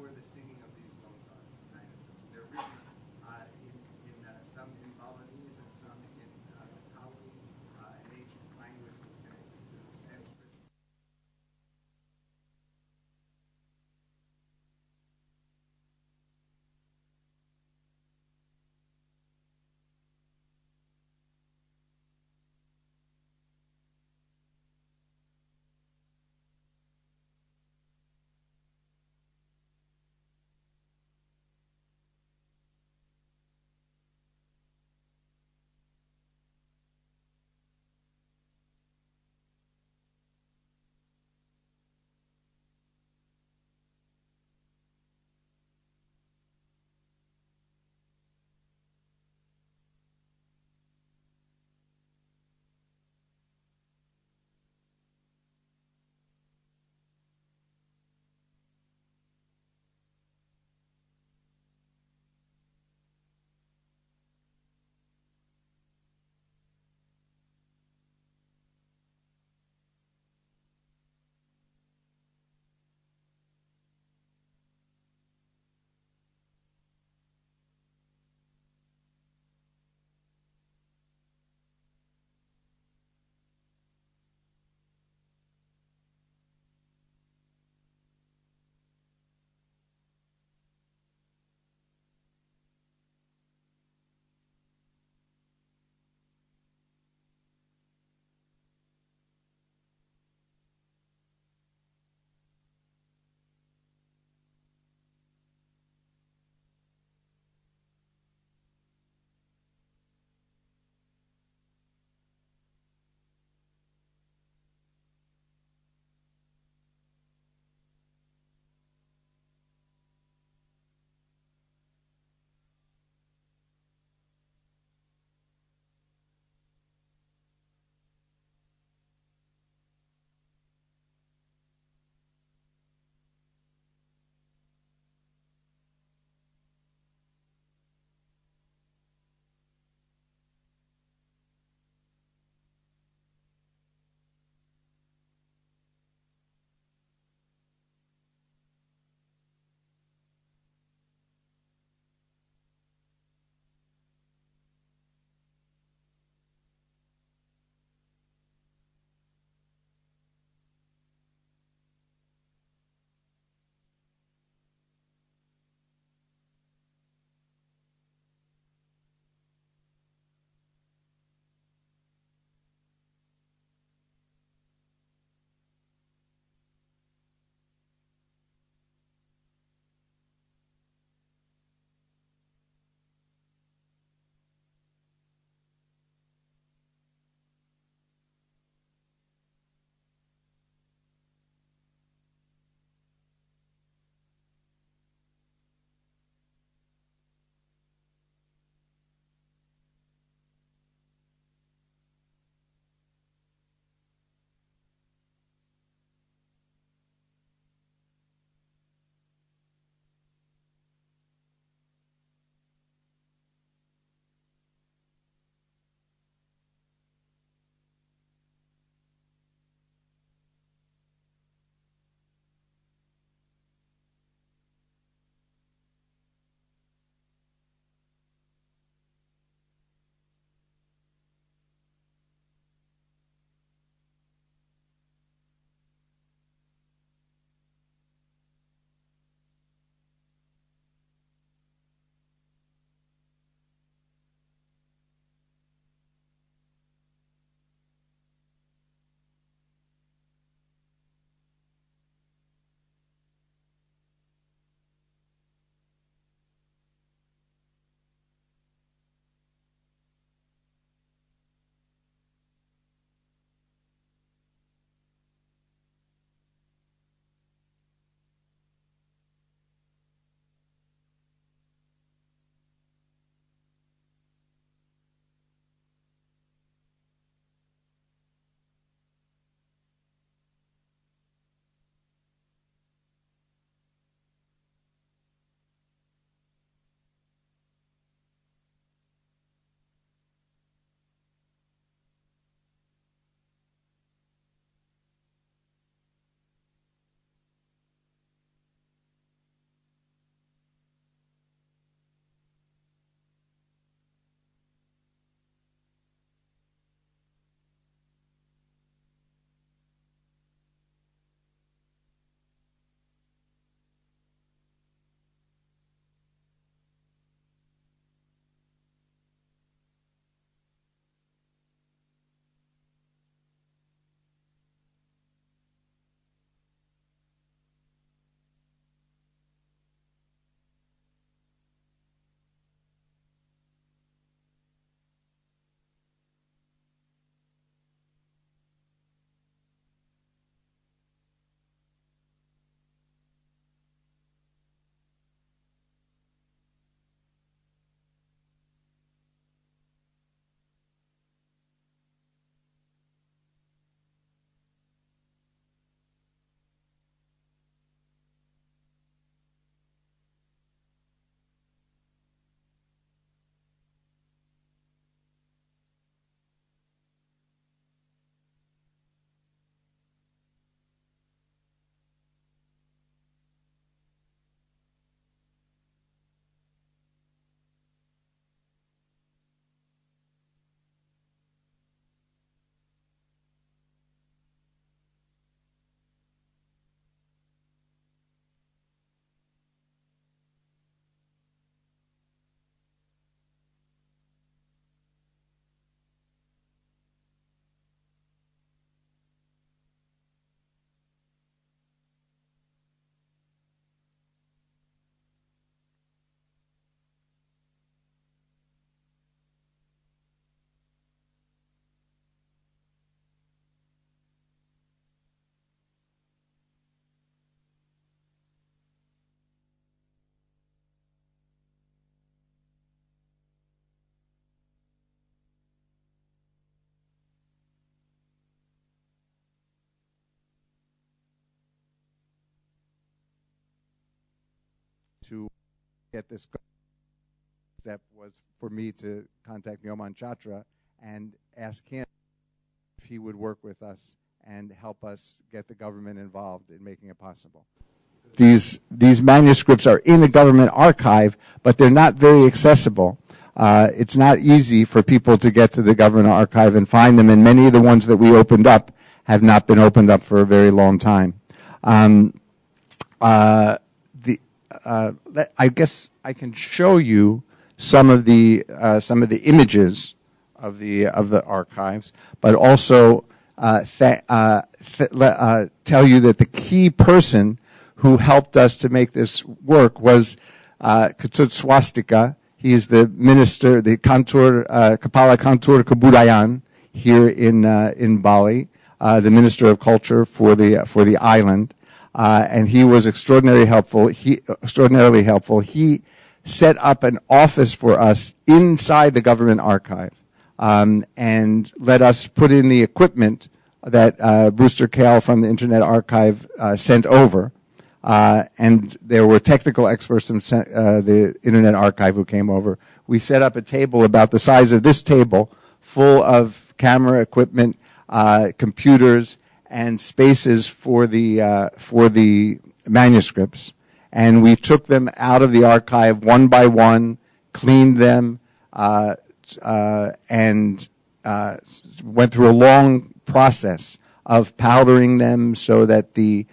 where the singing of these notes are. Kind of. They're written some in Balinese and some in Pali, an ancient language that's connected to Sanskrit. get this step was for me to contact Nyoman Chatra and ask him if he would work with us and help us get the government involved in making it possible. These manuscripts are in a government archive, but they're not very accessible. It's not easy for people to get to the government archive and find them, and many of the ones that we opened up have not been opened up for a very long time. I guess I can show you some of the images of the archives, but also tell you that the key person who helped us to make this work was Ketut Swastika. He is the minister, the Kepala Kantor Kebudayaan here in Bali, the Minister of Culture for the island, and he was extraordinarily helpful. He set up an office for us inside the government archive, and let us put in the equipment that Brewster Kale from the Internet Archive sent over. And there were technical experts from the Internet Archive who came over. We set up a table about the size of this table, full of camera equipment, computers, and spaces for the manuscripts. And we took them out of the archive one by one, cleaned them, and went through a long process of powdering them so that the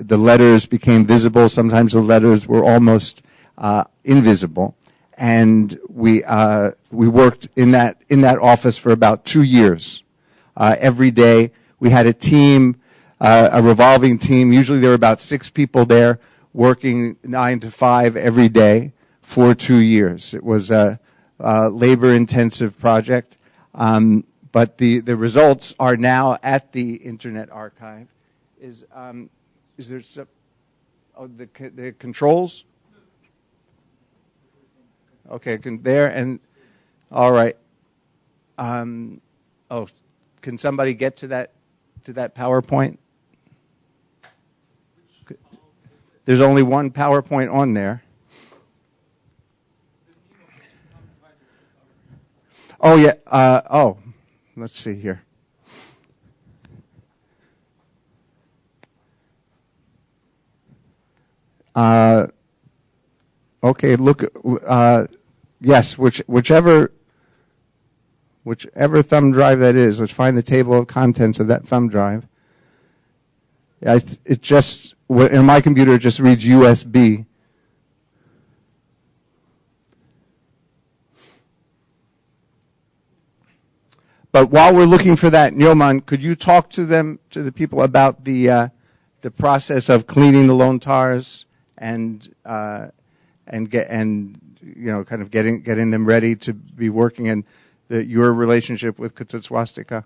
letters became visible. Sometimes the letters were almost invisible, and we worked in that office for about 2 years. Every day we had a team, a revolving team. Usually there were about 6 people there, working 9 to 5 every day for 2 years. It was a labor-intensive project, but the results are now at the Internet Archive. Is there some, the controls? Okay, there and all right. Can somebody get to that PowerPoint? There's only one PowerPoint on there. Oh yeah. Let's see here. Okay, look, yes, whichever thumb drive that is, let's find the table of contents of that thumb drive. It just, in my computer, it just reads USB. But while we're looking for that, Nyoman, could you talk to the people about the process of cleaning the lontars and kind of getting them ready to be working, and your relationship with Ketut Swastika?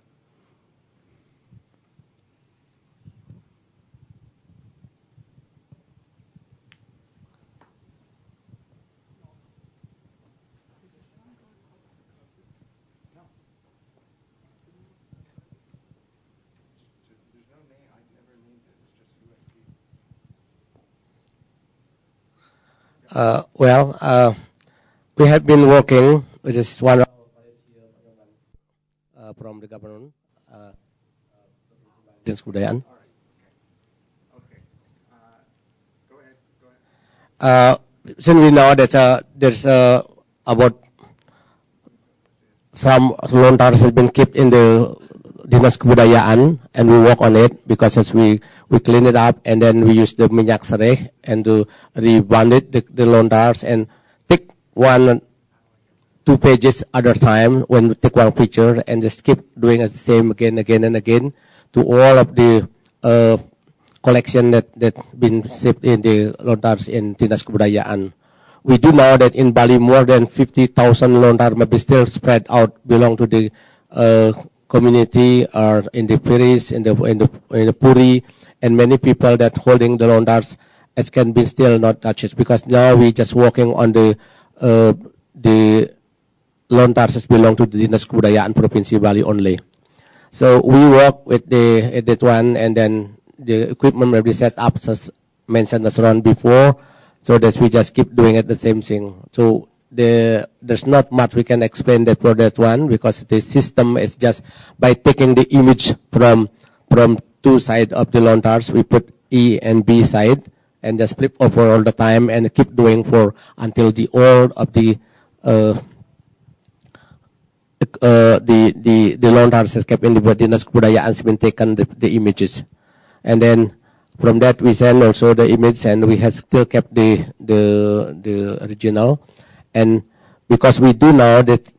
We have been working with this one from the government. Kebudayaan. Since we know that there's about some lontars has been kept in the Dinas Kebudayaan, and we work on it because as we clean it up, and then we use the minyak sereh and to rebond it, the lontars, and take 1-2 pages at a time when we take one picture, and just keep doing it the same again and again to all of the collection that been saved in the lontars in Dinas Kebudayaan. We do know that in Bali more than 50,000 lontar may be still spread out, belong to the community or in the Piris, in the Puri, and many people that holding the lontars it can be still not touched, because now we just working on the lontars that belong to the Dinas Kebudayaan Provinsi Bali only. So we work with that one, and then the equipment will be set up as mentioned as around before, So that we just keep doing it the same thing. So there's not much we can explain that for that one, because the system is just by taking the image from two sides of the lontards, we put E and B side and just flip over all the time and keep doing for until the all of the lontards is kept in the Dinas Kebudayaan has been taken the images, and then from that we send also the image, and we have still kept the original. And because we do know that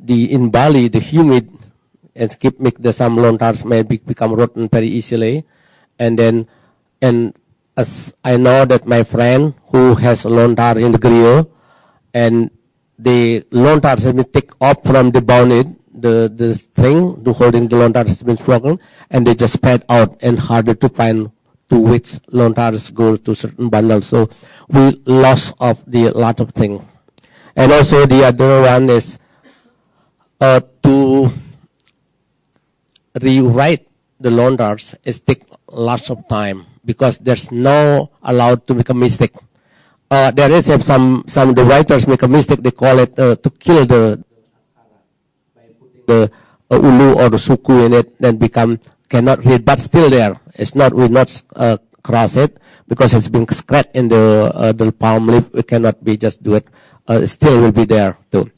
in Bali the humid and make some lontards may become rotten very easily, and as I know that my friend who has a lontar in the grill, and the lontards have been taken off from the bonnet, the string to holding the lontar has been broken, and they just spread out and harder to find to which lontards go to certain bundles. So we lost of the lot of things. And also the other one is to rewrite the lontards is take lots of time, because there's no allowed to make a mistake. There is some the writers make a mistake. They call it to kill the ulu or the suku in it, then become cannot read, but still there. It's not, we not cross it because it's been scratched in the palm leaf. We cannot be just do it. Still will be there too.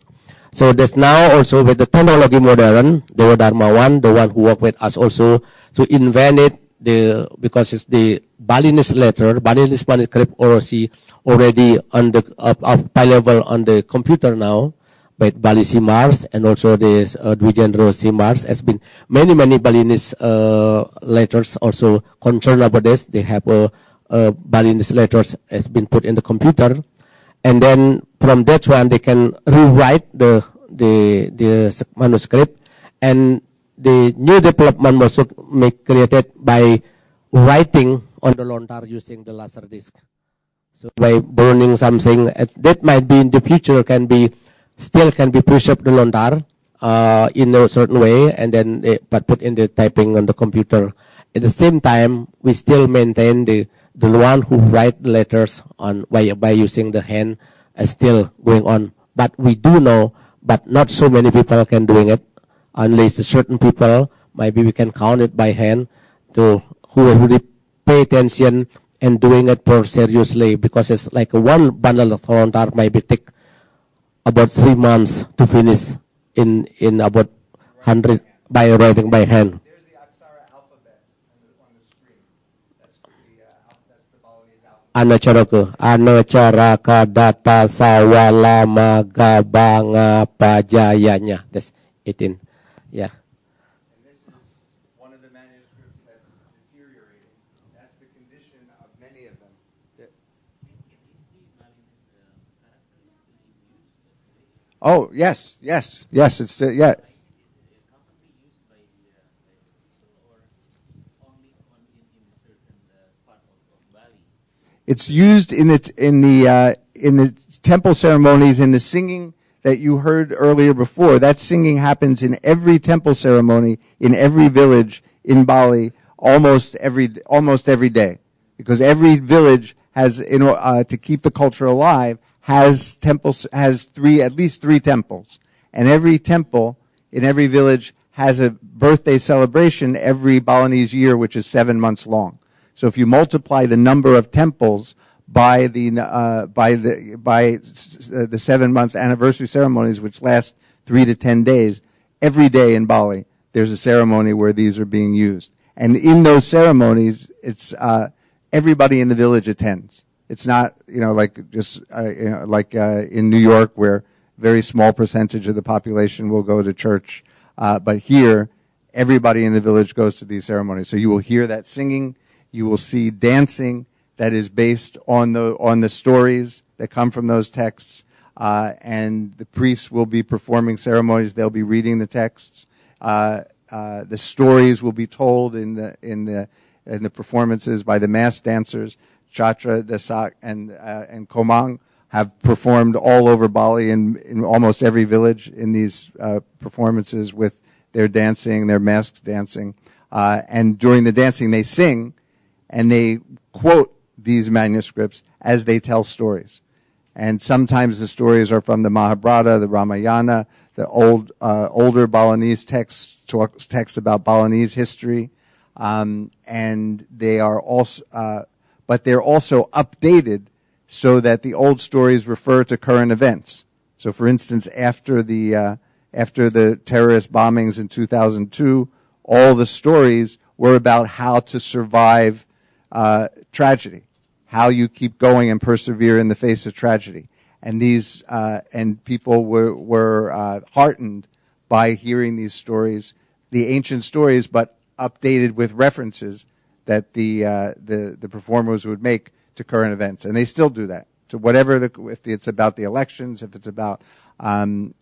So there's now also with the technology modern, the Dharmawan, the one who worked with us also to invent it, because it's the Balinese letter, Balinese manuscript already on the high level on the computer now, by Bali Simars, and also this Dwijendro Simars has been many Balinese letters also concerned about this. They have Balinese letters has been put in the computer, and then from that one they can rewrite the manuscript, and the new development also created by writing on the lontar using the laser disc. So by burning something that might be in the future can be preserved the lontar in a certain way, and then but put in the typing on the computer. At the same time, we still maintain the one who write the letters on by using the hand is still going on. But we do know, but not so many people can doing it. Unless certain people, maybe we can count it by hand, to who really pay attention and doing it more seriously, because it's like one bundle of lontar might be take about 3 months to finish in about 100 by writing by hand. There's the Aksara alphabet on the screen. That's the Balinese alphabet. Anacaraka data sawalama gabanga pajayanya. That's 18. Yeah. And this is one of the manuscripts that's deteriorating. That's the condition of many of them. Oh, yes. It's yeah. It's used in the temple ceremonies, in the singing that you heard earlier before. That singing happens in every temple ceremony in every village in Bali almost every day, because every village has to keep the culture alive has at least three temples, and every temple in every village has a birthday celebration every Balinese year, which is 7 months long. So if you multiply the number of temples by the 7-month anniversary ceremonies, which last 3 to 10 days, every day in Bali there's a ceremony where these are being used, and in those ceremonies, it's everybody in the village attends. It's not like just like in New York, where very small percentage of the population will go to church, but here everybody in the village goes to these ceremonies. So you will hear that singing. You will see dancing that is based on the stories that come from those texts, and the priests will be performing ceremonies. They'll be reading the texts. The stories will be told in the performances by the mass dancers. Chatra, Dasak, and Komang have performed all over Bali in almost every village in these performances with their dancing, their masked dancing, and during the dancing they sing. And they quote these manuscripts as they tell stories. And sometimes the stories are from the Mahabharata, the Ramayana, the older Balinese texts about Balinese history, and they are also, but they're also updated so that the old stories refer to current events. So, for instance, after the terrorist bombings in 2002, all the stories were about how to survive tragedy, how you keep going and persevere in the face of tragedy. And these and people were heartened by hearing these stories, the ancient stories, but updated with references that the performers would make to current events, and they still do that. To whatever if it's about the elections, if it's about any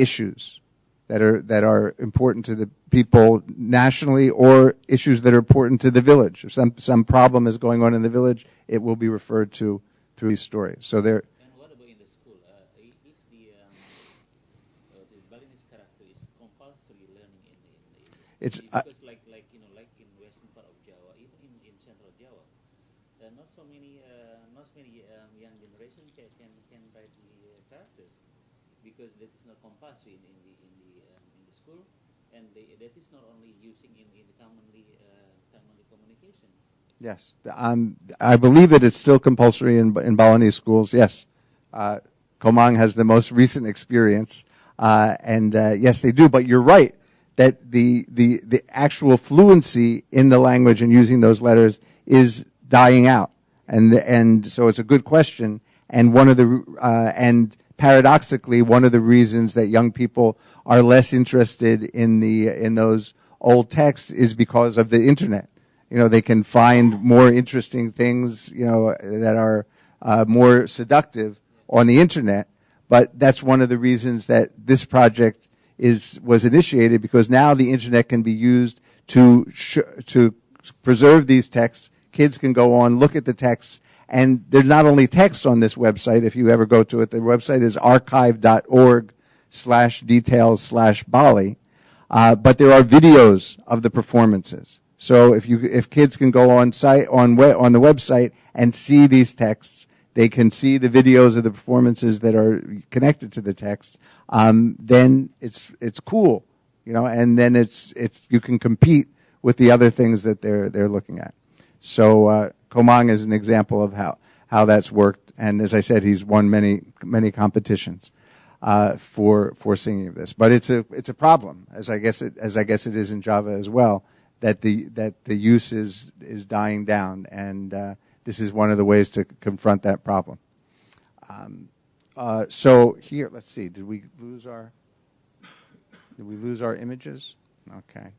issues that are important to the people nationally, or issues that are important to the village. If some problem is going on in the village, it will be referred to through these stories. So they're. And what about in the school? Is the Balinese character is compulsory learning in the It's because like in western part of Java, even in central Java, there are not so many young generation can write the characters, because that is not compulsory in the school, and that is not only using in the commonly communications. Yes, I believe that it's still compulsory in Balinese schools. Yes, Komang has the most recent experience, and yes, they do. But you're right that the actual fluency in the language and using those letters is dying out, and so it's a good question. And one of the and paradoxically, one of the reasons that young people are less interested in those old texts is because of the internet. You know, they can find more interesting things, that are more seductive on the internet. But that's one of the reasons that this project was initiated, because now the internet can be used to preserve these texts. Kids can go on, look at the texts, and there's not only text on this website. If you ever go to it, the website is archive.org/details/Bali, but there are videos of the performances. So if kids can go on the website and see these texts, they can see the videos of the performances that are connected to the text. Then it's cool, and then it's you can compete with the other things that they're looking at. So Komang is an example of how that's worked, and as I said, he's won many competitions for singing of this. But it's a problem, as I guess it is in Java as well, that the use is dying down, and this is one of the ways to confront that problem. So here, let's see. Did we lose our images? Okay.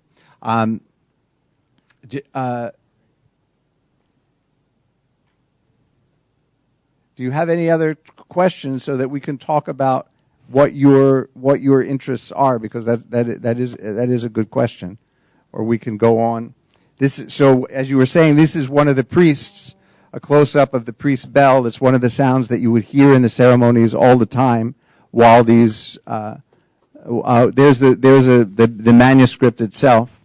Do you have any other questions so that we can talk about what your interests are? Because that is a good question. Or we can go on. So as you were saying, this is one of the priests, a close-up of the priest's bell. That's one of the sounds that you would hear in the ceremonies all the time. While these, there's the manuscript itself,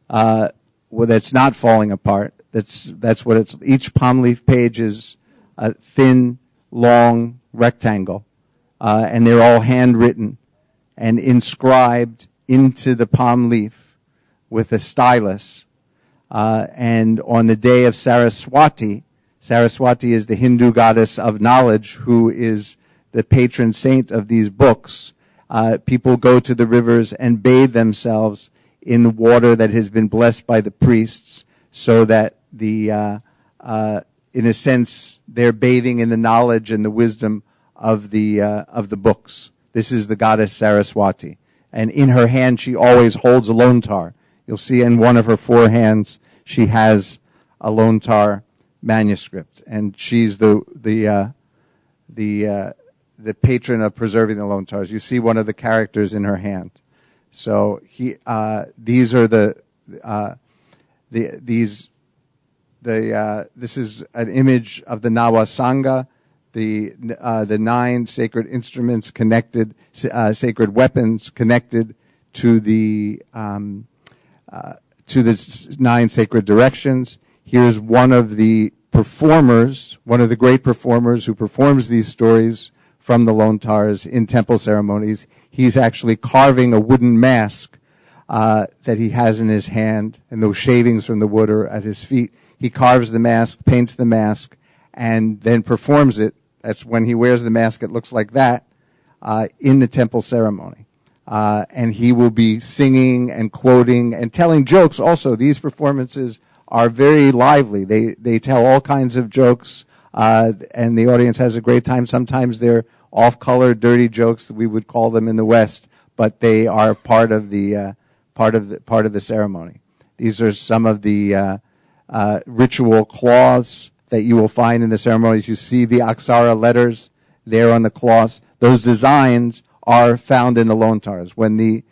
that's not falling apart. That's what it's. Each palm leaf page is a thin, long rectangle, and they're all handwritten and inscribed into the palm leaf with a stylus. And on the day of Saraswati is the Hindu goddess of knowledge, who is the patron saint of these books. People go to the rivers and bathe themselves in the water that has been blessed by the priests, so that in a sense, they're bathing in the knowledge and the wisdom of the books. This is the goddess Saraswati. And in her hand, she always holds a lontar. You'll see in one of her four hands, she has a lontar manuscript, and she's the patron of preserving the lontars. You see one of the characters in her hand. So these are this is an image of the Nawasanga, the 9 sacred instruments connected, sacred weapons connected to the to the 9 sacred directions. Here's one of the performers, one of the great performers who performs these stories from the Lontars in temple ceremonies. He's actually carving a wooden mask that he has in his hand, and those shavings from the wood are at his feet. He carves the mask, paints the mask, and then performs it. That's when he wears the mask, it looks like that, in the temple ceremony. And he will be singing and quoting and telling jokes also. These performances are very lively. They tell all kinds of jokes, and the audience has a great time. Sometimes they're off-color, dirty jokes, we would call them in the West, but they are part of the ceremony. These are some of the ritual cloths that you will find in the ceremonies. You see the Aksara letters there on the cloths. Those designs are found in the Lontars. When the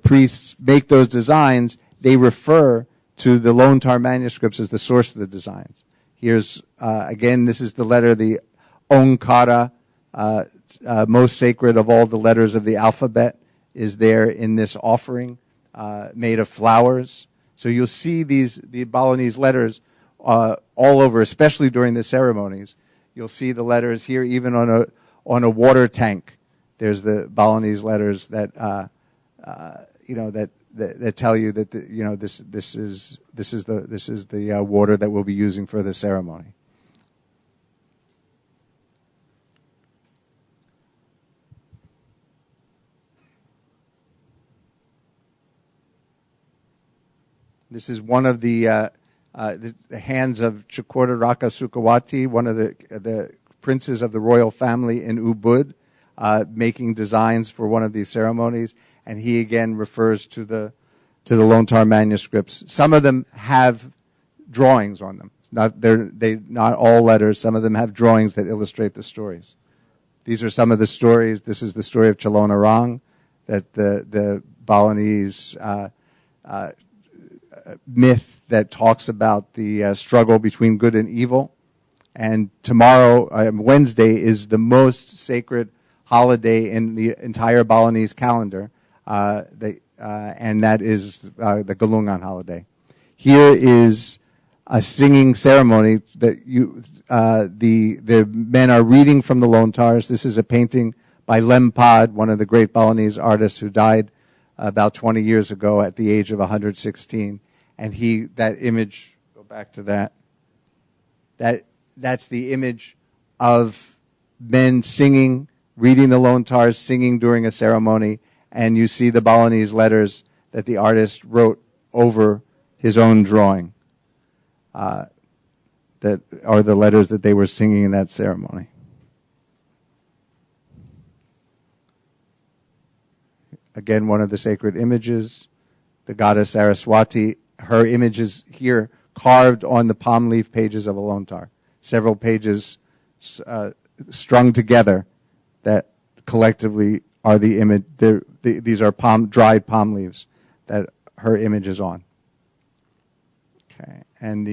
priests make those designs, they refer to the Lontar manuscripts as the source of the designs. Here's, again, this is the letter, the Onkara, most sacred of all the letters of the alphabet, is there in this offering made of flowers. So you'll see the Balinese letters all over, especially during the ceremonies. You'll see the letters here, even on a water tank. There's the Balinese letters that that tell you that this is the water that we'll be using for the ceremony. This is one of the hands of Chukoda Raka Sukawati, one of the princes of the royal family in Ubud, making designs for one of these ceremonies, and he again refers to the Lontar manuscripts. Some of them have drawings on them. Not all letters. Some of them have drawings that illustrate the stories. These are some of the stories. This is the story of Chalonarang, that the Balinese myth that talks about the struggle between good and evil. And tomorrow, Wednesday, is the most sacred holiday in the entire Balinese calendar, and that is the Galungan holiday. Here is a singing ceremony that the men are reading from the Lontars. This is a painting by Lempad, one of the great Balinese artists who died about 20 years ago at the age of 116. And that image, go back to that. That's the image of men singing, reading the Lontars, singing during a ceremony, and you see the Balinese letters that the artist wrote over his own drawing. That are the letters that they were singing in that ceremony. Again, one of the sacred images, the goddess Saraswati. Her image is here carved on the palm leaf pages of a Lontar. Several pages strung together that collectively are the image. These are dried palm leaves that her image is on. Okay, and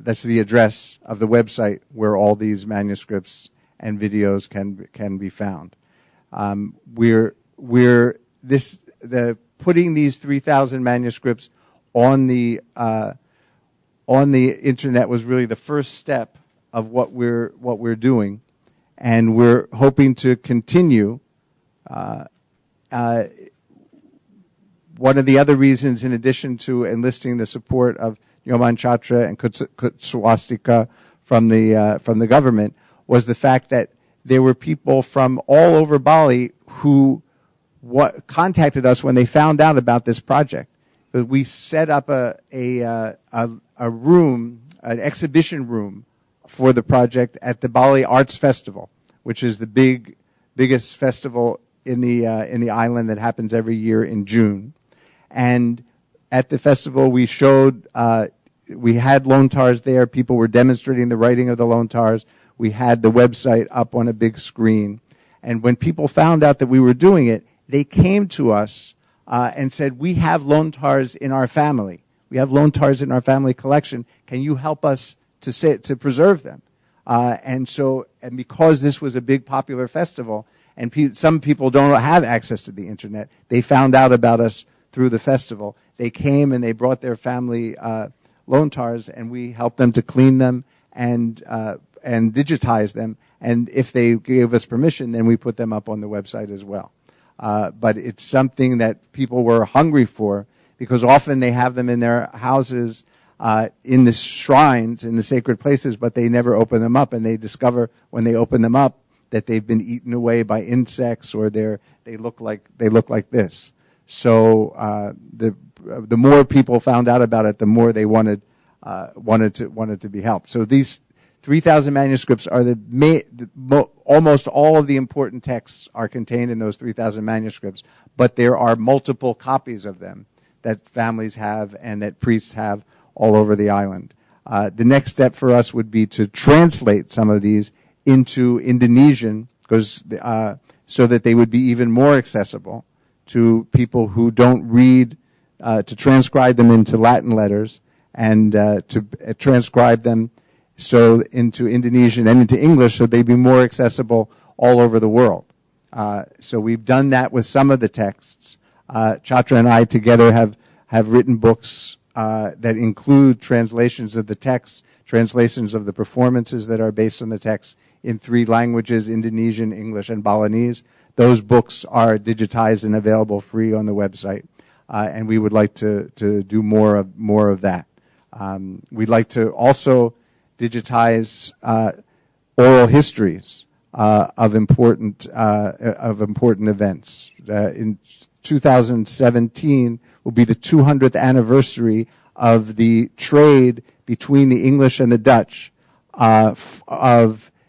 that's the address of the website where all these manuscripts and videos can be found. Putting these 3,000 manuscripts on the internet was really the first step of what we're doing, and we're hoping to continue. One of the other reasons, in addition to enlisting the support of Nyoman Chatra and Kutswastika from the government, was the fact that there were people from all over Bali who contacted us when they found out about this project. We set up a room, an exhibition room for the project at the Bali Arts Festival, which is the biggest festival in the island that happens every year in June. And at the festival, we showed, we had Lontars there. People were demonstrating the writing of the Lontars. We had the website up on a big screen. And when people found out that we were doing it, they came to us and said, we have Lontars in our family. We have Lontars in our family collection. Can you help us to preserve them? And because this was a big popular festival, And some people don't have access to the internet. They found out about us through the festival. They came and they brought their family lontars, and we helped them to clean them and digitize them. And if they gave us permission, then we put them up on the website as well. But it's something that people were hungry for, because often they have them in their houses, in the shrines, in the sacred places, but they never open them up, and they discover when they open them up that they've been eaten away by insects, or they look like this. So the more people found out about it, the more they wanted to be helped. So these 3,000 manuscripts are almost all of the important texts are contained in those 3,000 manuscripts, but there are multiple copies of them that families have and that priests have all over the island. The next step for us would be to translate some of these into Indonesian, so that they would be even more accessible to people who don't read, to transcribe them into Latin letters, and to transcribe them into Indonesian and into English, so they'd be more accessible all over the world. So we've done that with some of the texts. Chatra and I together have written books that include translations of the texts, translations of the performances that are based on the texts in 3 languages, Indonesian, English, and Balinese. Those books are digitized and available free on the website, and we would like to do more of that. We'd like to also digitize oral histories of important events. In 2017 will be the 200th anniversary of the trade between the English and the Dutch of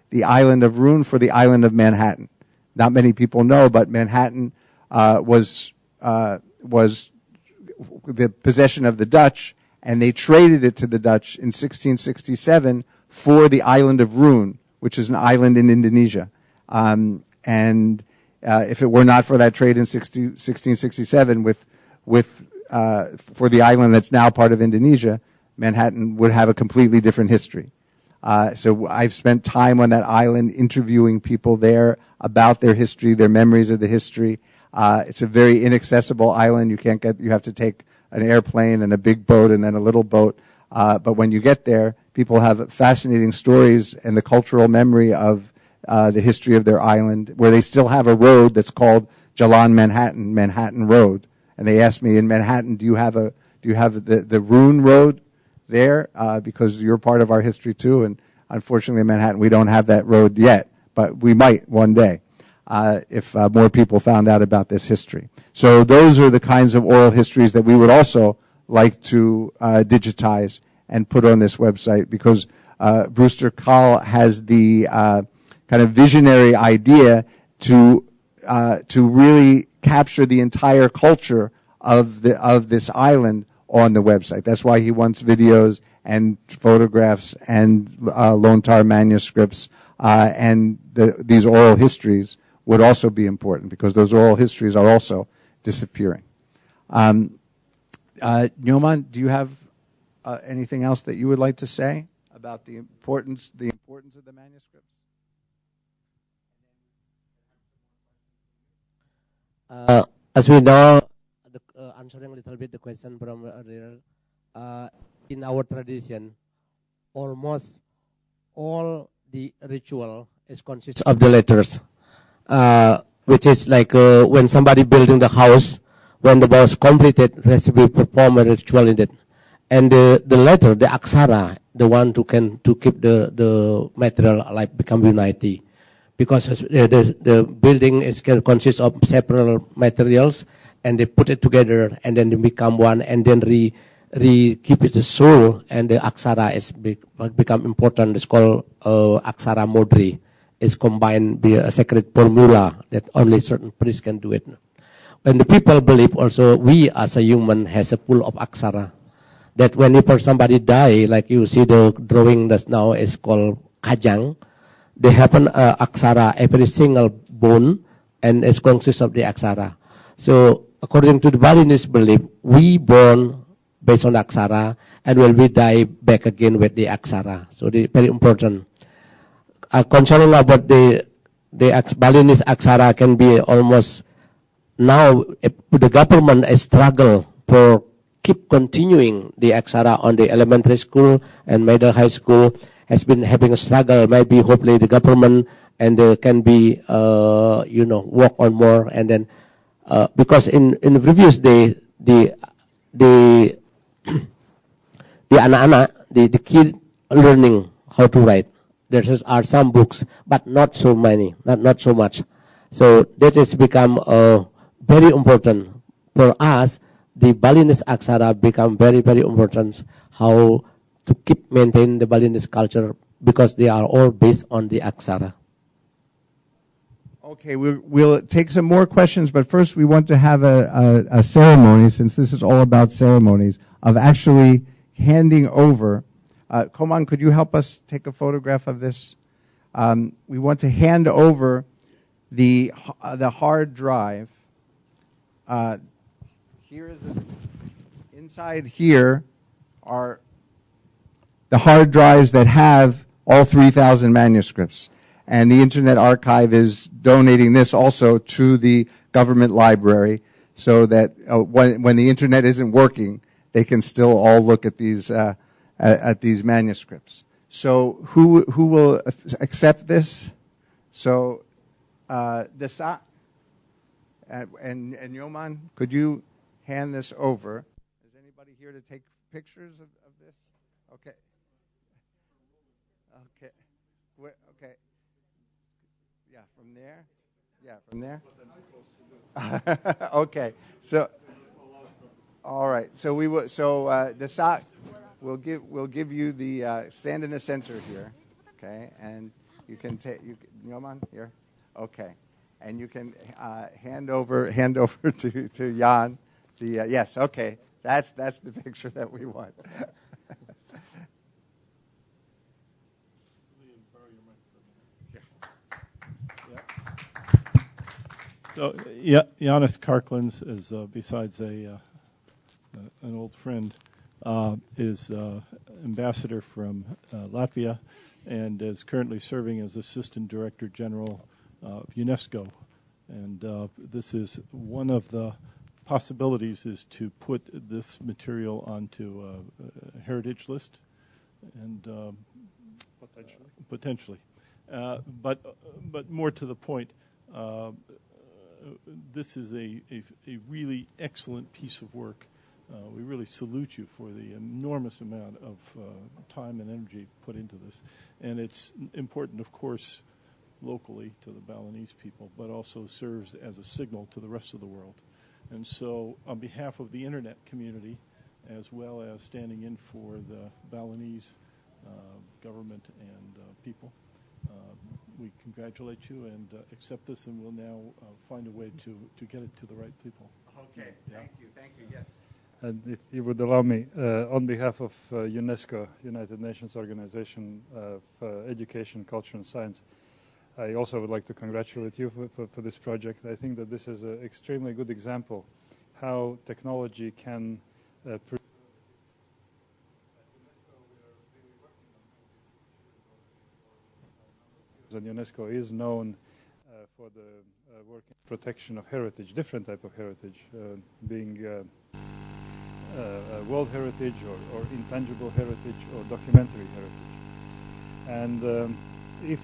the island of Roon for the island of Manhattan. Not many people know, but Manhattan was the possession of the Dutch, and they traded it to the Dutch in 1667 for the island of Roon, which is an island in Indonesia. If it were not for that trade in 1667 for the island that's now part of Indonesia, Manhattan would have a completely different history. So I've spent time on that island interviewing people there about their history, their memories of the history. It's a very inaccessible island. You have to take an airplane and a big boat and then a little boat. But when you get there, people have fascinating stories and the cultural memory of the history of their island, where they still have a road that's called Jalan Manhattan, Manhattan Road. And they asked me, in Manhattan, do you have the Roon Road there? Because you're part of our history too. And unfortunately in Manhattan, we don't have that road yet, but we might one day if more people found out about this history. So those are the kinds of oral histories that we would also like to digitize and put on this website, because Brewster Kahl has the kind of visionary idea to really capture the entire culture of this island on the website. That's why he wants videos and photographs and lontar manuscripts, and these oral histories would also be important, because those oral histories are also disappearing. Nyoman, do you have anything else that you would like to say about the importance of the manuscripts? As we know, answering a little bit the question from earlier, in our tradition, almost all the ritual consists of the letters, which is like when somebody building the house, when the house completed, it has to be performed a ritual in it. And the letter, the aksara, the one to keep the material alive, become united. Because the building consists of several materials, and they put it together, and then they become one, and then keep it the soul, and the aksara become important. It's called aksara modri. It's combined be a sacred formula that only certain priests can do it. When the people believe also, we as a human has a pool of aksara. That whenever somebody die, like you see the drawing that's now is called kajang, they have an aksara, every single bone, and it consists of the aksara. So according to the Balinese belief, we born based on aksara, and when we die back again with the aksara. So very important. Concerning about the Balinese aksara can be almost now the government struggle for keep continuing the aksara on the elementary school and middle high school has been having a struggle. Maybe hopefully the government and can be work on more and then because in the previous day the anak-anak the kid learning how to write. There are some books, but not so many, not so much. So that has become very important for us. The Balinese aksara become very, very important. How to keep maintain the Balinese culture because they are all based on the aksara. Okay, we'll take some more questions, but first we want to have a ceremony, since this is all about ceremonies, of actually handing over. Koman, could you help us take a photograph of this? We want to hand over the hard drive. Here is inside here are the hard drives that have all 3,000 manuscripts. And the Internet Archive is donating this also to the government library so that when the Internet isn't working, they can still all look at these manuscripts. So who will accept this? So Desa and Yoman, could you hand this over? Is anybody here to take pictures of this? Okay. Okay. Okay. Yeah, from there. Yeah, from there. Okay. So, all right. So we will. So Desa, we'll give you the stand in the center here. Okay, and you can take Yoman here. Okay, and you can hand over to Jan. The yes. Okay, that's the picture that we want. So, yeah, Janis Karklins is, besides an old friend, is ambassador from Latvia and is currently serving as Assistant Director General of UNESCO. And this is one of the possibilities is to put this material onto a heritage list, and potentially. But more to the point, this is a really excellent piece of work. We really salute you for the enormous amount of time and energy put into this. And it's important, of course, locally to the Balinese people, but also serves as a signal to the rest of the world. And so on behalf of the Internet community, as well as standing in for the Balinese government and people, we congratulate you and accept this, and we'll now find a way to get it to the right people. Okay, Yeah. thank you, yes. And if you would allow me, on behalf of UNESCO, United Nations Organization of Education, Culture and Science, I also would like to congratulate you for this project. I think that this is an extremely good example how technology can and UNESCO is known for the work in protection of heritage, different type of heritage, being world heritage or intangible heritage or documentary heritage. And if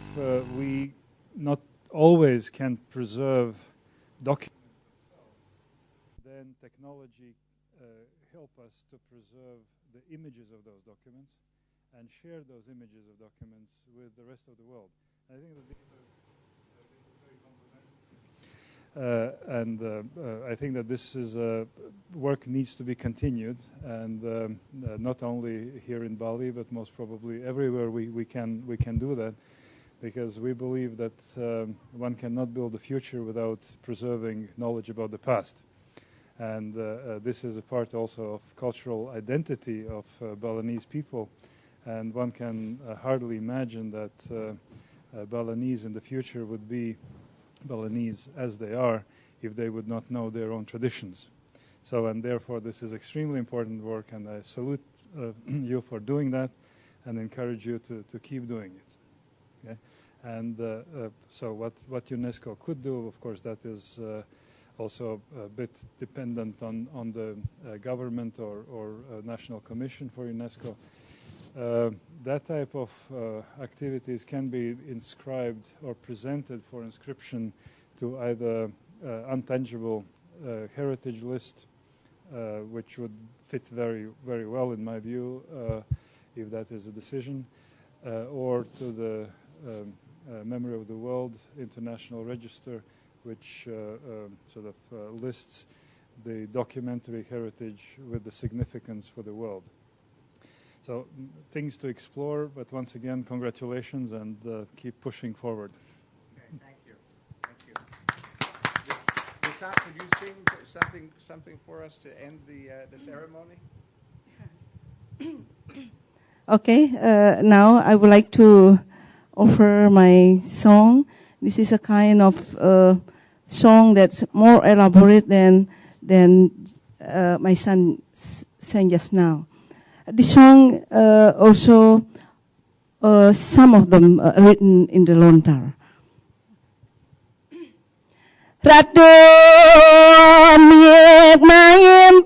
we not always can preserve documents, then technology help us to preserve the images of those documents and share those images of documents with the rest of the world. I think that these are very complementary. I think that this is work needs to be continued, and not only here in Bali, but most probably everywhere we can do that, because we believe that one cannot build a future without preserving knowledge about the past. And this is a part also of cultural identity of Balinese people, and one can hardly imagine that Balinese in the future would be Balinese as they are if they would not know their own traditions. So, and therefore this is extremely important work, and I salute you for doing that and encourage you to keep doing it. Okay? And so what UNESCO could do, of course, that is also a bit dependent on the government or National Commission for UNESCO. That type of activities can be inscribed or presented for inscription to either untangible heritage list, which would fit very, very well in my view, if that is a decision, or to the Memory of the World International Register, which sort of lists the documentary heritage with the significance for the world. So things to explore, but once again, congratulations and keep pushing forward. Okay, thank you. Thank you. Wisata, could you sing something for us to end the ceremony? Okay, now I would like to offer my song. This is a kind of song that's more elaborate than my son sang just now. The song also, some of them written in the lontar. Ratu miek mayem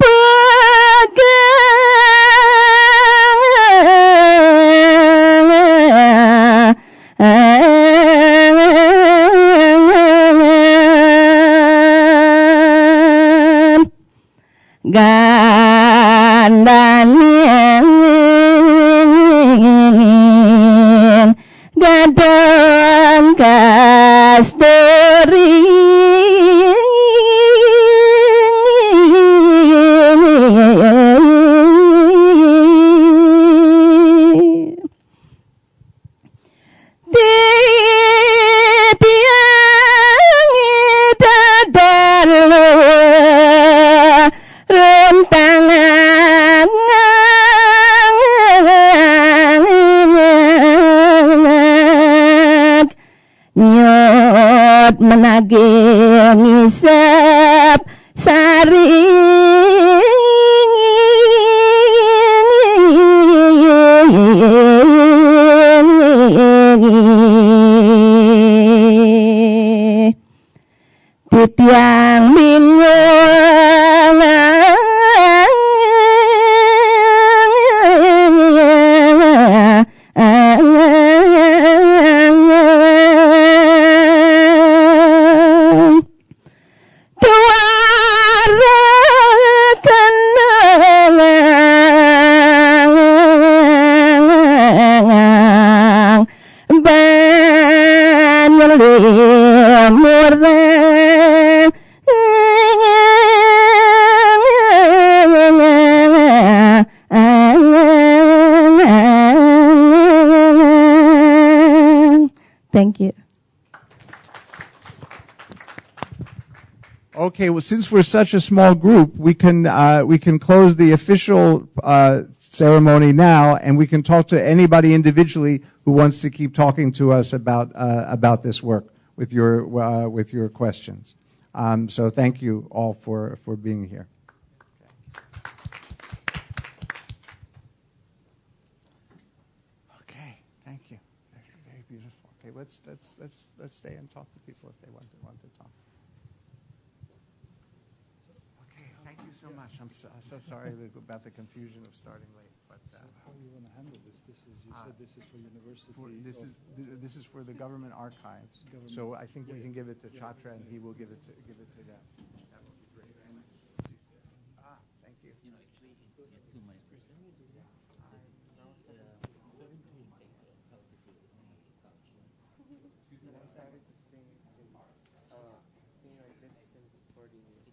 Gandanin gadang kasteri nyot menagih ngisep sari titiang Thank you. Okay, well, since we're such a small group, we can close the official ceremony now, and we can talk to anybody individually who wants to keep talking to us about this work with your questions. So thank you all for being here. Okay, thank you. Very beautiful. Okay, let's stay and talk to people if they want to talk. Thank you so much. I'm so sorry about the confusion of starting late. But how do you want to handle this? You said this is for university. This is for the government archives. So I think we can give it to Chatra, and he will give it to them. That would be great. Thank you. You know, actually, to my person, I started to sing like this since 40 years.